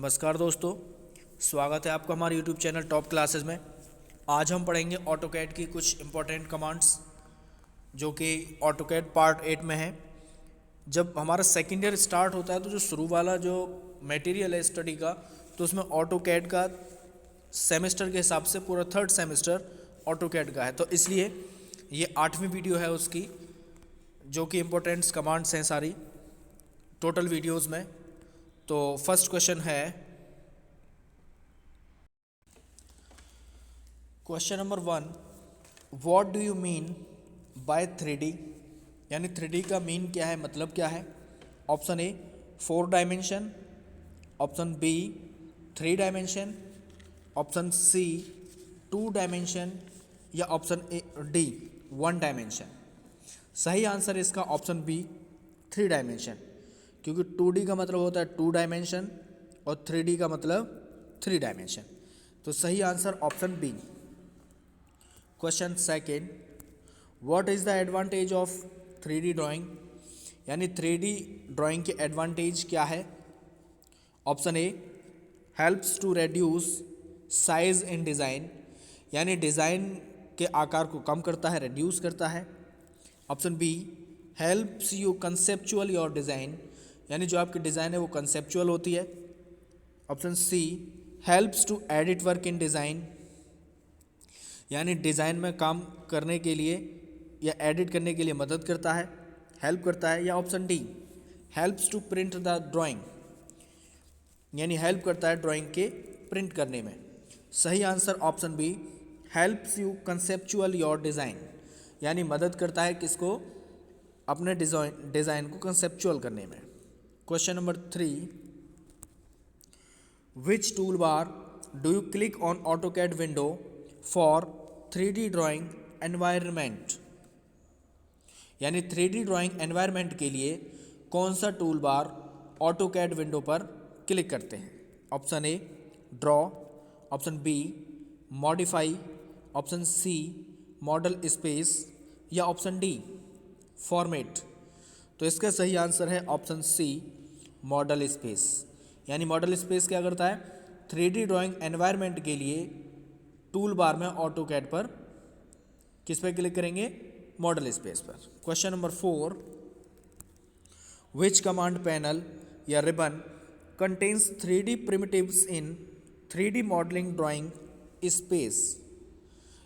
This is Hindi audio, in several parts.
नमस्कार दोस्तों, स्वागत है आपका हमारे YouTube चैनल टॉप क्लासेस में। आज हम पढ़ेंगे ऑटोकैड की कुछ इंपॉर्टेंट कमांड्स जो कि ऑटोकैड पार्ट 8 में है। जब हमारा सेकेंड ईयर स्टार्ट होता है तो जो शुरू वाला जो मटेरियल है स्टडी का, तो उसमें ऑटोकैड का सेमेस्टर के हिसाब से पूरा थर्ड सेमेस्टर ऑटोकैड का है। तो इसलिए ये 8वीं वीडियो है उसकी, जो कि इम्पोर्टेंट्स कमांड्स हैं सारी टोटल वीडियोस में। तो फर्स्ट क्वेश्चन है, question number 1, what do you mean by 3D, यानी 3D का मीन क्या है, मतलब क्या है। Option A 4 dimension, option B 3 dimension, option C 2 dimension या ऑप्शन डी 1 डायमेंशन। सही आंसर इसका ऑप्शन बी 3 डायमेंशन, क्योंकि 2D का मतलब होता है 2 डायमेंशन और 3D का मतलब 3 डायमेंशन। तो सही answer option B. Question second, what is the advantage of 3D drawing, यानी 3D ड्राइंग के एडवांटेज क्या है। Option A helps to reduce size in design, यानी डिज़ाइन के आकार को कम करता है, रेड्यूस करता है। Option B helps you conceptual your design, यानी जो आपकी डिज़ाइन है वो कंसेप्चुअल होती है। Option C helps to edit work in design, यानी डिज़ाइन में काम करने के लिए या एडिट करने के लिए मदद करता है, हेल्प करता है। या option D helps to print the drawing, यानी हेल्प करता है ड्राइंग के प्रिंट करने में। सही answer option B helps you conceptual your design, यानी मदद करता है किसको, अपने डिज़ाइन को कंसेप्चुअल करने में। Question number 3, which tool bar do you click on AutoCAD window for 3D drawing environment, यानी 3D ड्राइंग एनवायरनमेंट के लिए कौन सा टूल बार ऑटोकैड विंडो पर क्लिक करते हैं। Option A draw, option B modify, option C model space या ऑप्शन डी फॉर्मेट। तो इसका सही आंसर है ऑप्शन सी मॉडल स्पेस, यानी मॉडल स्पेस क्या करता है, 3D ड्राइंग एनवायरनमेंट के लिए टूल बार में ऑटोकैड पर किस पे क्लिक करेंगे, मॉडल स्पेस पर। Question number 4, which command panel या ribbon contains 3D primitives in 3D modelling drawing space,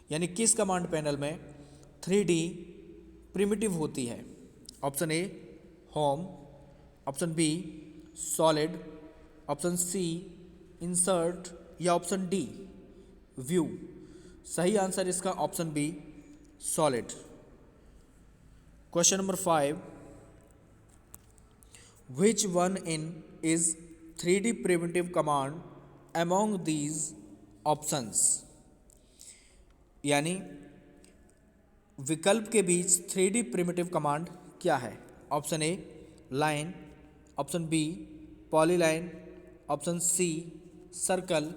यानी किस कमांड पैनल में 3D प्रिमिटिव होती है। Option A home, option B solid, option C insert या ऑप्शन डी व्यू। सही आंसर इसका option B solid. Question number 5, which one in is 3D primitive command among these options, यानी विकल्प के बीच 3D प्रिमिटिव कमांड क्या है। Option A line, option B polyline, option C circle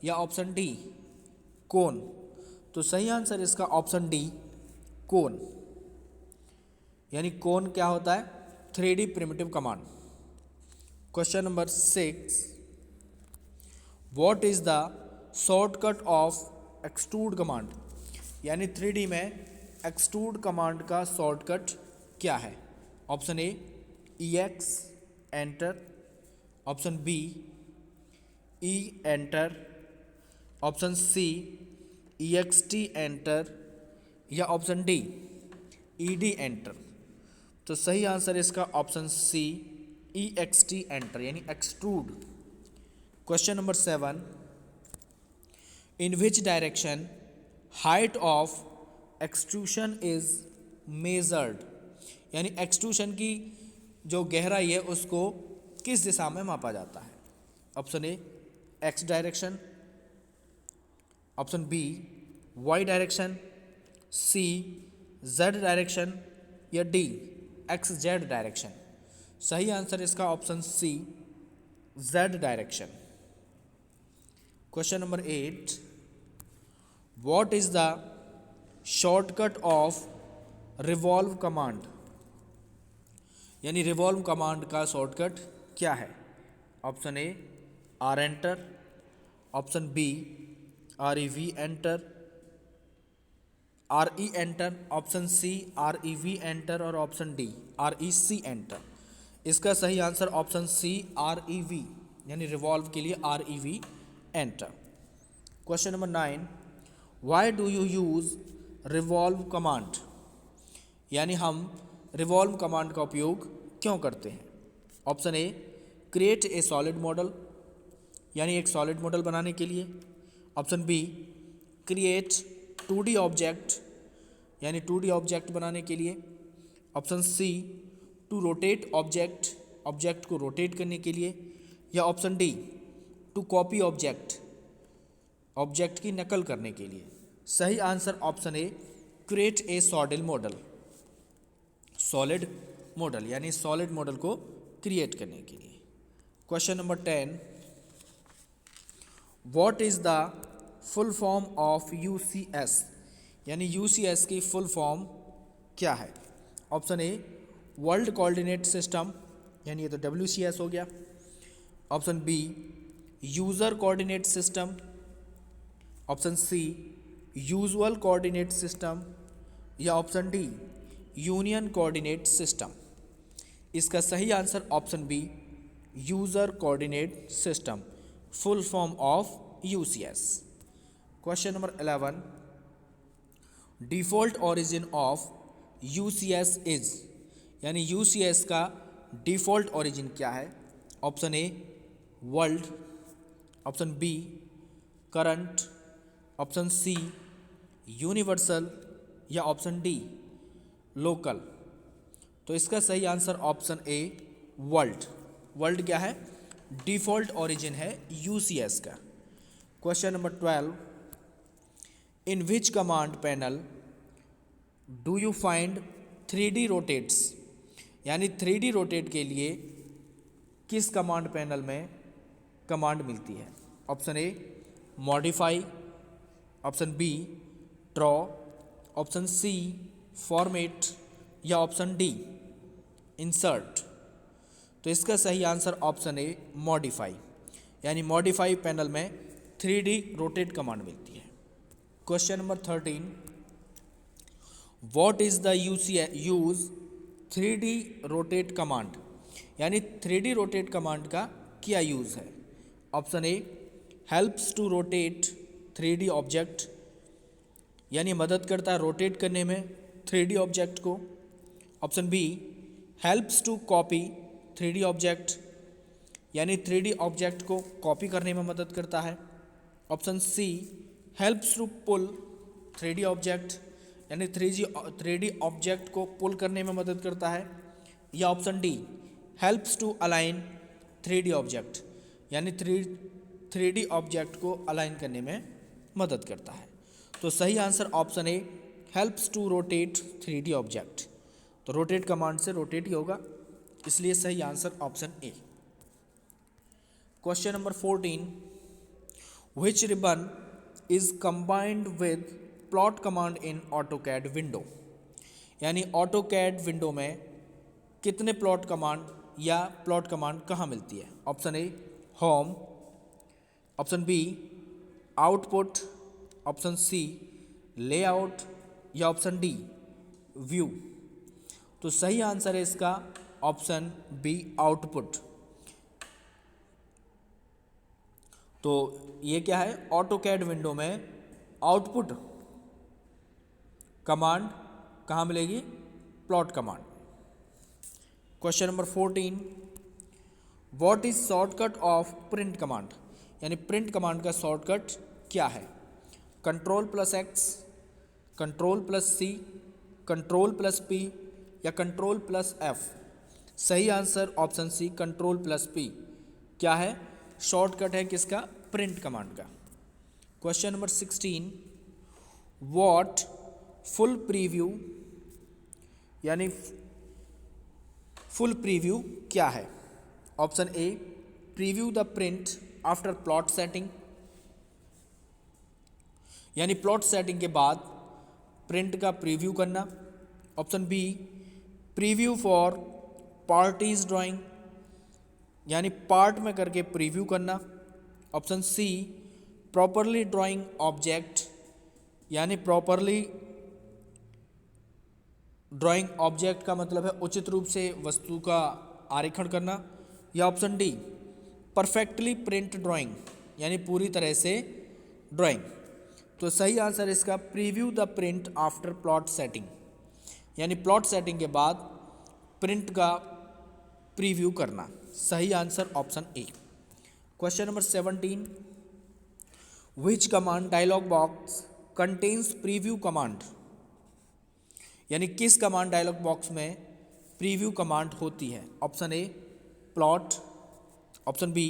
या ऑप्शन डी कोन। तो सही आंसर इसका ऑप्शन डी कोन, यानी कोन क्या होता है, 3D primitive command. Question number 6, what is the shortcut of extrude command, यानी 3D में एक्सट्रूड कमांड का शॉर्टकट क्या है। Option A EX enter, option B E enter, option C EXT enter या ऑप्शन डी ED एंटर। तो सही आंसर इसका ऑप्शन सी EXT एंटर, यानी extrude. Question number 7, in which direction height of extrusion is measured, यानी एक्सट्रूशन की जो गहराई है उसको किस दिशा में मापा जाता है। Option A X direction, option B Y direction, C Z direction या डी XZ डायरेक्शन। सही आंसर इसका option C Z direction. Question number 8, what is the shortcut of revolve command, यानी रिवॉल्व कमांड का शॉर्टकट क्या है। Option A R enter, option B R E V enter, R E enter, option C R E V enter और option D R E C enter. इसका सही answer option C R E V यानी रिवॉल्व के लिए R E V enter. Question number 9, why do you use revolve command, यानी हम रिवॉल्व कमांड का उपयोग क्यों करते हैं। Option A create a solid model, यानी एक सॉलिड मॉडल बनाने के लिए। Option be create 2D object, यानी 2D ऑब्जेक्ट बनाने के लिए। Option C to rotate object, object को रोटेट करने के लिए। या option D to copy object, object की नकल करने के लिए। सही answer option A create a solid model, solid model यानी सॉलिड मॉडल को क्रिएट करने के लिए। Question number 10, what is the full form of UCS, यानी UCS की फुल फॉर्म क्या है। Option A world coordinate system, यानी ये तो WCS हो गया। Option B user coordinate system, option C usual coordinate system, या option D union coordinate system. इसका सही answer option B user coordinate system, full form of UCS। Question number 11, default origin of UCS is, यानी UCS का डिफ़ॉल्ट ओरिजिन क्या है। Option A world, option B current, option C universal, या ऑप्शन डी लोकल। तो इसका सही answer option A world. World क्या है, डिफ़ॉल्ट ओरिजिन है UCS का। Question number 12, in which command panel do you find 3D rotates, यानी 3D रोटेट के लिए किस कमांड पैनल में कमांड मिलती है। Option A modify, option B draw, option C format, या ऑप्शन डी इंसर्ट। तो इसका सही आंसर ऑप्शन ए मॉडिफाई, यानी मॉडिफाई पैनल में 3D रोटेट कमांड मिलती है। Question number 13, what is the use 3D rotate command, यानी 3D रोटेट कमांड का क्या यूज़ है। Option A helps to rotate 3D object, यानी मदद करता है रोटेट करने में 3D ऑब्जेक्ट को। Option B helps to copy 3D object, यानी 3D ऑब्जेक्ट को कॉपी करने में मदद करता है। Option C helps to pull 3D object, यानी 3D ऑब्जेक्ट को पुल करने में मदद करता है। या option D helps to align 3D object, यानी 3D ऑब्जेक्ट को अलाइन करने में मदद करता है। तो सही answer option A helps to rotate 3D object. तो रोटेट कमांड से रोटेट ही होगा, इसलिए सही answer option A. Question number 14, which ribbon is combined with plot command in AutoCAD window, यानी ऑटोकैड विंडो में कितने प्लॉट कमांड या प्लॉट कमांड कहाँ मिलती है। Option A home, option B output, option C layout, या ऑप्शन डी व्यू। तो सही आंसर है इसका ऑप्शन बी आउटपुट। तो ये क्या है, ऑटोकैड विंडो में आउटपुट कमांड कहाँ मिलेगी, plot command. Question number 14, what is shortcut of print command, यानी प्रिंट कमांड का शॉर्टकट क्या है। Ctrl+X, Ctrl+C, Ctrl+P, या Ctrl+F। सही आंसर ऑप्शन सी Ctrl+P क्या है, शॉर्टकट है किसका, प्रिंट कमांड का। Question number 16, what full preview, यानी फुल प्रीव्यू क्या है। Option A preview the print after plot setting, यानी प्लॉट सेटिंग के बाद प्रिंट का प्रीव्यू करना। Option B preview for parties drawing, यानी पार्ट में करके प्रीव्यू करना। Option C properly drawing object, यानी प्रॉपरली ड्राइंग ऑब्जेक्ट का मतलब है उचित रूप से वस्तु का आरेखण करना, या option D perfectly print drawing, यानी पूरी तरह से ड्राइंग। तो सही आंसर इसका preview the print after plot setting, यानी प्लॉट सेटिंग के बाद प्रिंट का प्रीव्यू करना। सही answer option A. Question number 17, which command dialog box contains preview command, यानी किस कमांड डायलॉग बॉक्स में प्रीव्यू कमांड होती है। Option A plot, option B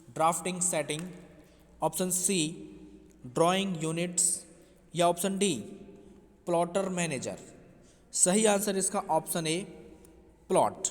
drafting setting, option C drawing units, या ऑप्शन डी प्लॉटर मैनेजर। सही आंसर इसका ऑप्शन ए प्लॉट।